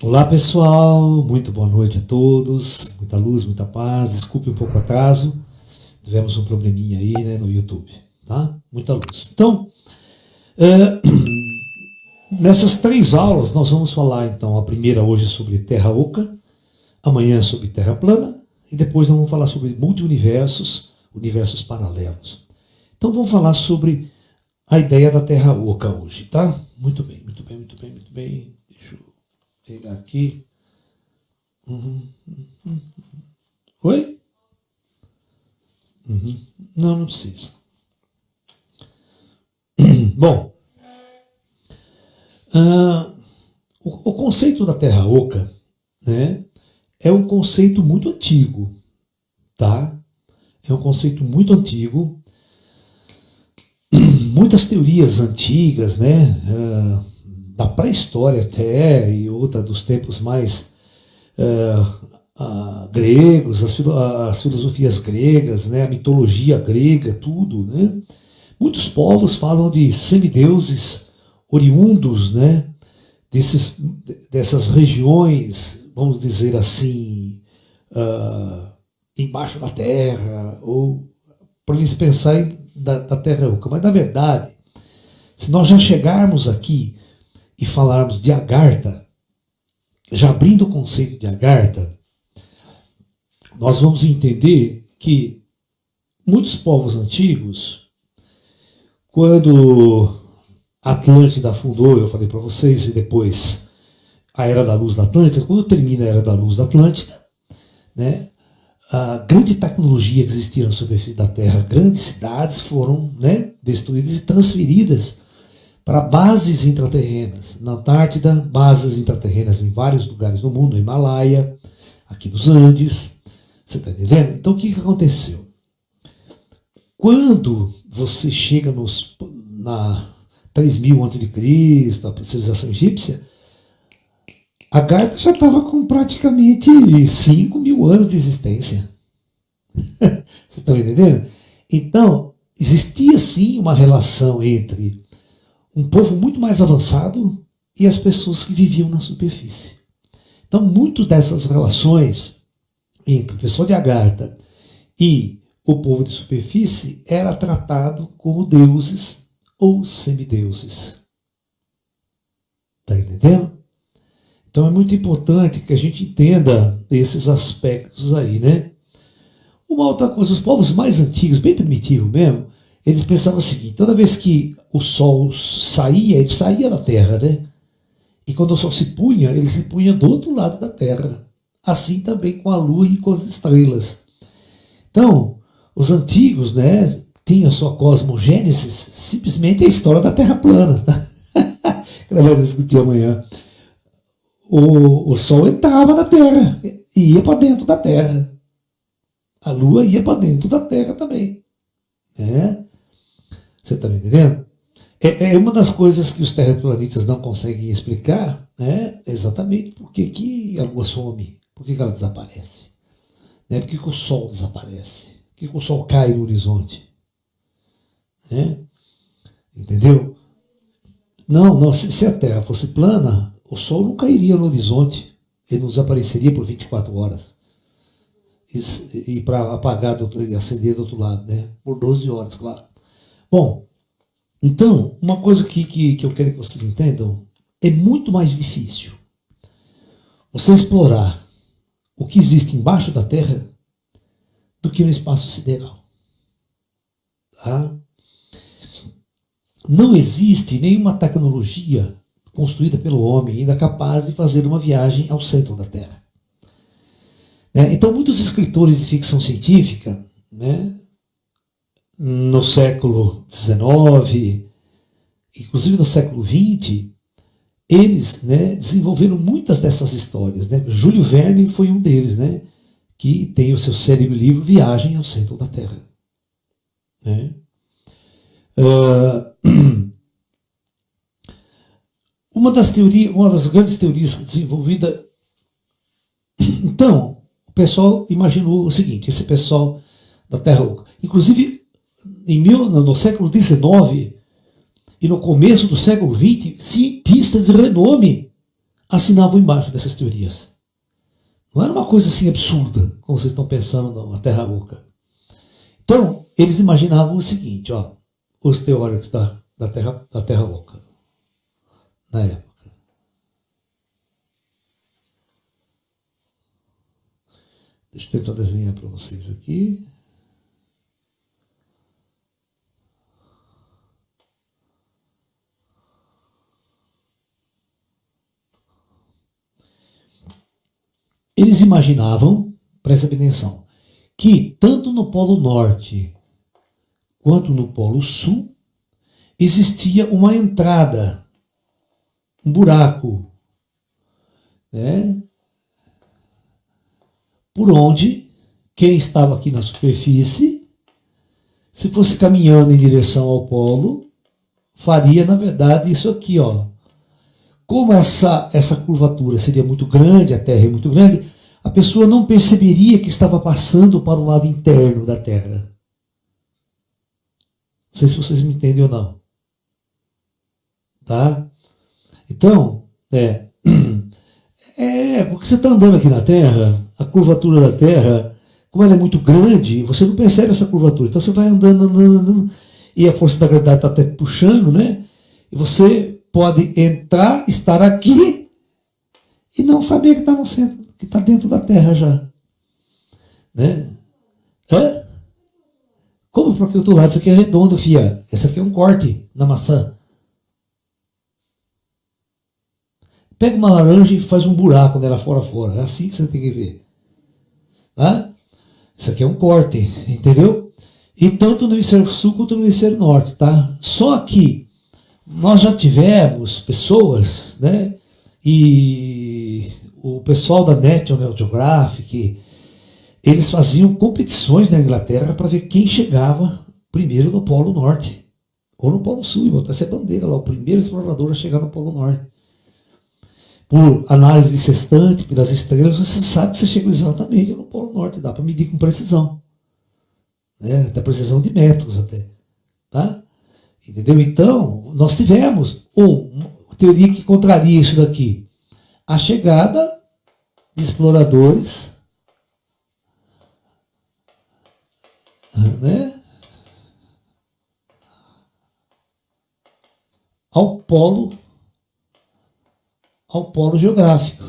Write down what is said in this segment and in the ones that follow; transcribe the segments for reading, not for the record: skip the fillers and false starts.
Olá pessoal, muito boa noite a todos, muita luz, muita paz, desculpe um pouco o atraso, tivemos um probleminha aí no YouTube, tá? Muita luz. Então, nessas 3 aulas nós vamos falar então, a primeira hoje sobre Terra Oca, amanhã sobre Terra Plana e depois nós vamos falar sobre multiuniversos, universos paralelos. Então vamos falar sobre a ideia da Terra Oca hoje, tá? Muito bem, muito bem, muito bem, muito bem. Deixa eu pegar aqui. Oi? Não, não precisa. Bom, o conceito da Terra Oca, né, é um conceito muito antigo, tá? É um conceito muito antigo. Muitas teorias antigas, né, da pré-história até, e outra dos tempos mais gregos, as filosofias gregas, né, a mitologia grega, tudo, né? Muitos povos falam de semideuses oriundos, né, dessas regiões, vamos dizer assim, embaixo da terra, ou para eles pensarem da Terra Oca. Mas, na verdade, se nós já chegarmos aqui e falarmos de Agartha, já abrindo o conceito de Agartha, nós vamos entender que muitos povos antigos, quando a Atlântida afundou, eu falei para vocês, e depois a Era da Luz da Atlântida, quando termina a Era da Luz da Atlântida, né, a grande tecnologia que existia na superfície da Terra, grandes cidades foram, né, destruídas e transferidas para bases intraterrenas. Na Antártida, bases intraterrenas em vários lugares do mundo, no Himalaia, aqui nos Andes. Você está entendendo? Então o que aconteceu? Quando você chega na 3000 a.C., a civilização egípcia, Agartha já estava com praticamente 5.000 anos de existência. Vocês estão entendendo? Então, existia sim uma relação entre um povo muito mais avançado e as pessoas que viviam na superfície. Então, muito dessas relações entre o pessoal de Agartha e o povo de superfície era tratado como deuses ou semideuses. Está entendendo? Então é muito importante que a gente entenda esses aspectos aí, né? Uma outra coisa, os povos mais antigos, bem primitivos mesmo, eles pensavam o seguinte: toda vez que o sol saía, ele saía da Terra, né? E quando o sol se punha, ele se punha do outro lado da Terra. Assim também com a Lua e com as estrelas. Então, os antigos, né, tinham a sua cosmogênese, simplesmente a história da Terra plana. Que nós vamos discutir amanhã. O Sol entrava na Terra e ia para dentro da Terra. A Lua ia para dentro da Terra também. Né? Você está me entendendo? É uma das coisas que os terraplanistas não conseguem explicar, né? Exatamente por que a Lua some, por que ela desaparece. Né? Por que o Sol desaparece? Por que o Sol cai no horizonte? Né? Entendeu? Não, se a Terra fosse plana, o Sol não cairia no horizonte, ele não desapareceria por 24 horas. E para apagar e acender do outro lado, né? Por 12 horas, claro. Bom, então, uma coisa que eu quero que vocês entendam, é muito mais difícil você explorar o que existe embaixo da Terra do que no espaço sideral. Tá? Não existe nenhuma tecnologia construída pelo homem ainda capaz de fazer uma viagem ao centro da Terra. Então, muitos escritores de ficção científica, né, no século XIX, inclusive no século XX, eles, né, desenvolveram muitas dessas histórias. Né? Júlio Verne foi um deles, né, que tem o seu célebre livro Viagem ao Centro da Terra. Né? Uma das grandes teorias desenvolvida. Então, o pessoal imaginou o seguinte: esse pessoal da Terra Oca. Inclusive, no século XIX e no começo do século XX, cientistas de renome assinavam embaixo dessas teorias. Não era uma coisa assim absurda, como vocês estão pensando, não, a Terra oca. Então, eles imaginavam o seguinte, ó, os teóricos da Terra oca, na época. Deixa eu tentar desenhar para vocês aqui. Eles imaginavam, presta atenção, que tanto no Polo Norte quanto no Polo Sul existia uma entrada, um buraco, né? Por onde quem estava aqui na superfície, se fosse caminhando em direção ao polo, faria, na verdade, isso aqui, ó. Como essa curvatura seria muito grande, a Terra é muito grande, a pessoa não perceberia que estava passando para o lado interno da Terra. Não sei se vocês me entendem ou não. Tá? Então, porque você está andando aqui na Terra, a curvatura da Terra, como ela é muito grande, você não percebe essa curvatura. Então você vai andando, e a força da gravidade está até puxando, né? E você pode entrar, estar aqui, e não saber que está no centro, que está dentro da Terra já. Né? Como para que outro lado? Isso aqui é redondo, fia. Esse aqui é um corte na maçã. Pega uma laranja e faz um buraco nela fora. É assim que você tem que ver. Tá? Isso aqui é um corte, entendeu? E tanto no hemisfério sul quanto no hemisfério norte, tá? Só que nós já tivemos pessoas, né? E o pessoal da National Geographic, eles faziam competições na Inglaterra para ver quem chegava primeiro no Polo Norte ou no Polo Sul. E botar essa bandeira lá, o primeiro explorador a chegar no Polo Norte. Por análise de sextante, pelas estrelas, você sabe que você chegou exatamente no Polo Norte. Dá para medir com precisão. Né? Até precisão de metros até. Tá? Entendeu? Então, nós tivemos uma teoria que contraria isso daqui. A chegada de exploradores, né, ao polo geográfico.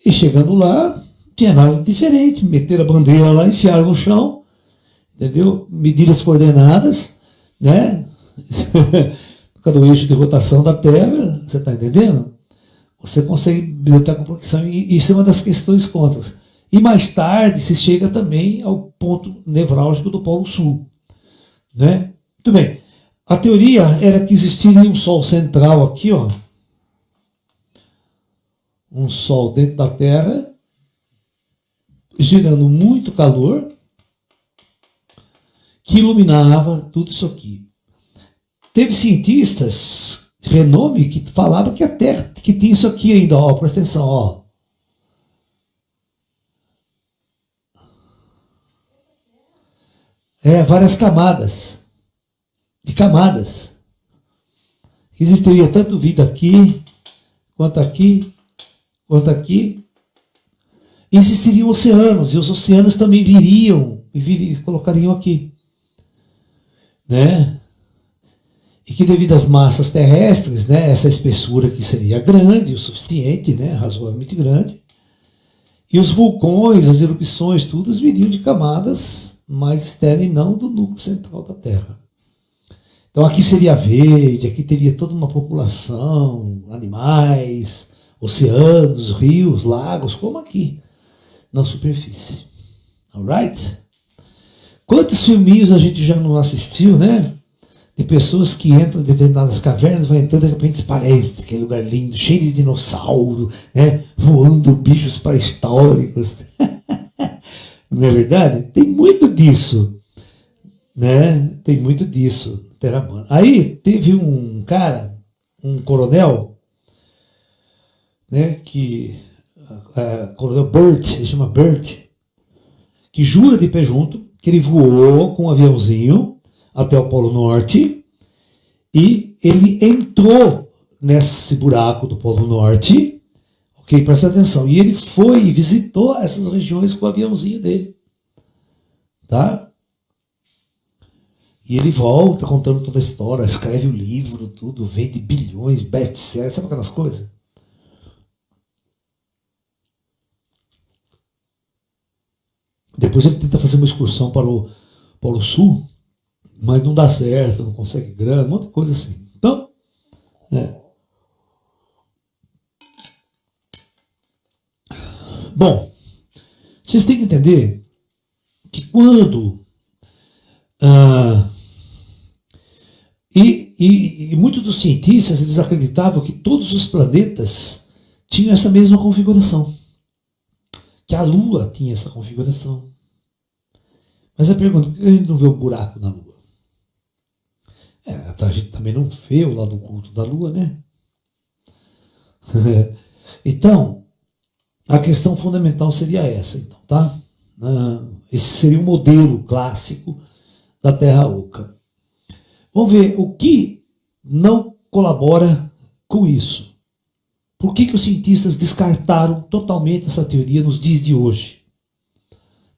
E chegando lá, não tinha nada diferente. Meteram a bandeira lá, enfiaram no chão, entendeu? Mediram as coordenadas, né? Por causa do eixo de rotação da Terra, você está entendendo? Você consegue bilhetar com progressão, e isso é uma das questões contas. E mais tarde se chega também ao ponto nevrálgico do Polo Sul. Né? Muito bem. A teoria era que existiria um Sol central aqui, ó. Um Sol dentro da Terra, gerando muito calor, que iluminava tudo isso aqui. Teve cientistas de renome que falavam que a Terra, que tinha isso aqui ainda, ó, presta atenção, ó. Várias camadas. De camadas. Existiria tanto vida aqui, quanto aqui, quanto aqui. Existiriam oceanos, e os oceanos também viriam e colocariam aqui. Né? E que devido às massas terrestres, né, essa espessura aqui seria grande o suficiente, né, razoavelmente grande, e os vulcões, as erupções, todas viriam de camadas mais externas e não do núcleo central da Terra. Então aqui seria verde, aqui teria toda uma população, animais, oceanos, rios, lagos, como aqui, na superfície. Alright? Quantos filminhos a gente já não assistiu, né? De pessoas que entram em determinadas cavernas, vai entrando, de repente parece aquele lugar lindo, cheio de dinossauro, né? Voando bichos pré-históricos. Não é verdade? Tem muito disso. Né? Tem muito disso. Terra. Aí teve um cara, um coronel, né? Coronel Burt, ele chama Burt, que jura de pé junto que ele voou com um aviãozinho até o Polo Norte E ele entrou nesse buraco do Polo Norte, ok? Presta atenção. E ele foi e visitou essas regiões com o aviãozinho dele. Tá? E ele volta contando toda a história, escreve o livro, tudo, vende bilhões, best-seller, sabe aquelas coisas? Depois ele tenta fazer uma excursão para o Polo Sul, mas não dá certo, não consegue grana, um monte de coisa assim. Então, bom, vocês têm que entender que quando e muitos dos cientistas eles acreditavam que todos os planetas tinham essa mesma configuração, que a Lua tinha essa configuração. Mas a pergunta, por que a gente não vê o buraco na Lua? A gente também não vê o lado oculto da Lua, né? Então, a questão fundamental seria essa, então, tá? Esse seria o modelo clássico da Terra Oca. Vamos ver o que não colabora com isso. Por que os cientistas descartaram totalmente essa teoria nos dias de hoje?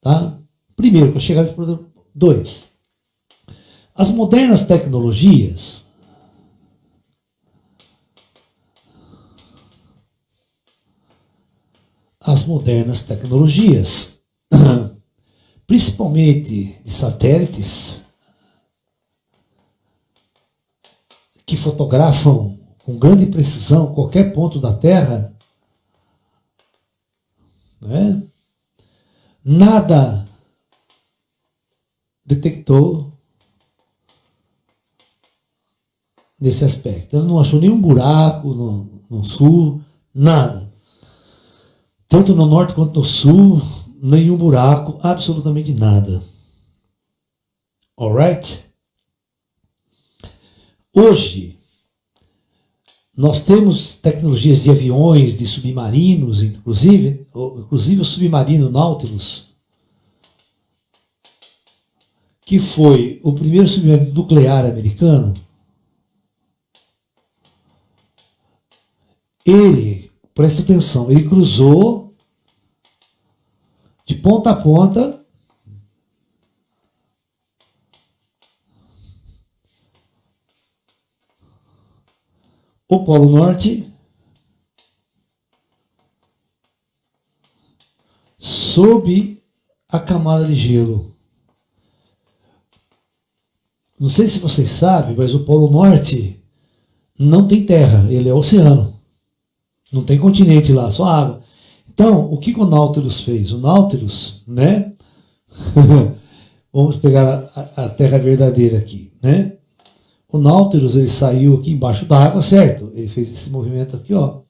Tá? Primeiro, para chegar nesse problema. 2. As modernas tecnologias principalmente de satélites que fotografam com grande precisão qualquer ponto da Terra, né? Nada detectou nesse aspecto. Ela não achou nenhum buraco no sul, nada. Tanto no norte quanto no sul, nenhum buraco, absolutamente nada. Alright? Hoje, nós temos tecnologias de aviões, de submarinos, inclusive o submarino Nautilus, que foi o primeiro submarino nuclear americano. Ele, presta atenção, ele cruzou de ponta a ponta o Polo Norte sob a camada de gelo. Não sei se vocês sabem, mas o Polo Norte não tem terra, ele é oceano. Não tem continente lá, só água. Então, o que o Nautilus fez? O Nautilus, né? Vamos pegar a terra verdadeira aqui, né? O Nautilus, ele saiu aqui embaixo d'água, certo? Ele fez esse movimento aqui, ó.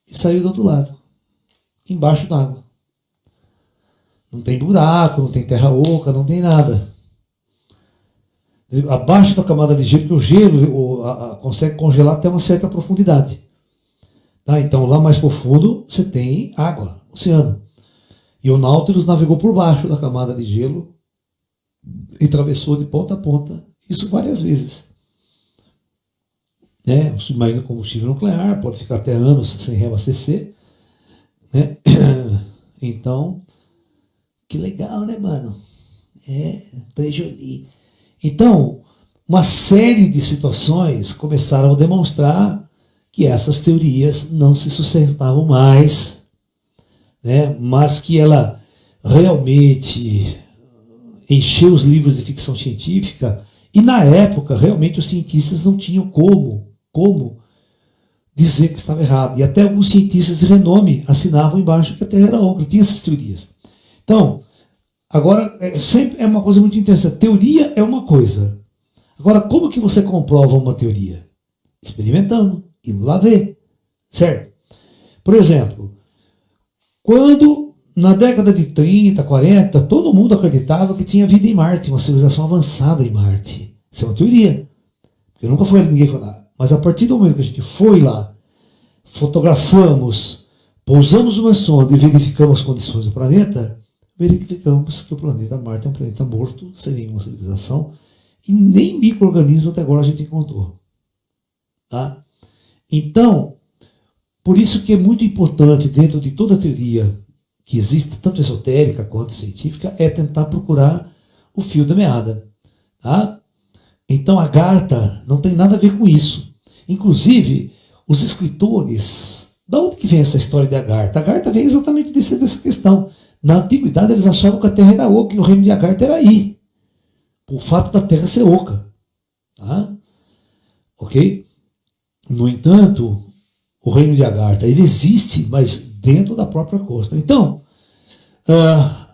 E saiu do outro lado. Embaixo d'água. Não tem buraco, não tem terra oca, não tem nada. Abaixo da camada de gelo, porque o gelo consegue congelar até uma certa profundidade. Tá? Então, lá mais profundo, você tem água, oceano. E o Nautilus navegou por baixo da camada de gelo e atravessou de ponta a ponta. Isso várias vezes. Um submarino com combustível nuclear pode ficar até anos sem reabastecer. Né? Então, que legal, né, mano? Très-joli. Então, uma série de situações começaram a demonstrar que essas teorias não se sustentavam mais, né? Mas que ela realmente encheu os livros de ficção científica. E na época, realmente, os cientistas não tinham como dizer que estava errado. E até alguns cientistas de renome assinavam embaixo que a Terra era oca. Tinha essas teorias. Então, agora, sempre é uma coisa muito interessante. Teoria é uma coisa. Agora, como que você comprova uma teoria? Experimentando, indo lá ver. Certo? Por exemplo, quando na década de 30, 40, todo mundo acreditava que tinha vida em Marte, uma civilização avançada em Marte. Isso é uma teoria. Porque nunca foi ninguém falar. Mas a partir do momento que a gente foi lá, fotografamos, pousamos uma sonda e verificamos as condições do planeta, verificamos que o planeta Marte é um planeta morto, sem nenhuma civilização, E nem micro-organismo até agora a gente encontrou. Tá? Então, por isso que é muito importante, dentro de toda a teoria que existe, tanto esotérica quanto científica, é tentar procurar o fio da meada. Tá? Então, a Agartha não tem nada a ver com isso. Inclusive, os escritores, da onde que vem essa história de Agartha? Agartha vem exatamente dessa questão. Na antiguidade, eles achavam que a Terra era oca e o reino de Agartha era aí. O fato da Terra ser oca. Tá? Ok? No entanto, o reino de Agartha, ele existe, mas dentro da própria costa. Então,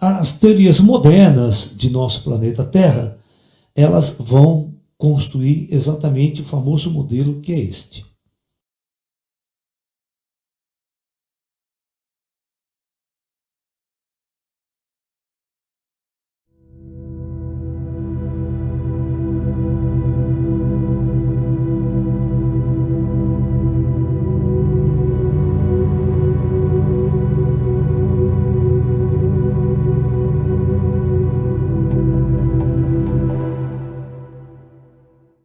as teorias modernas de nosso planeta Terra, elas vão construir exatamente o famoso modelo que é este.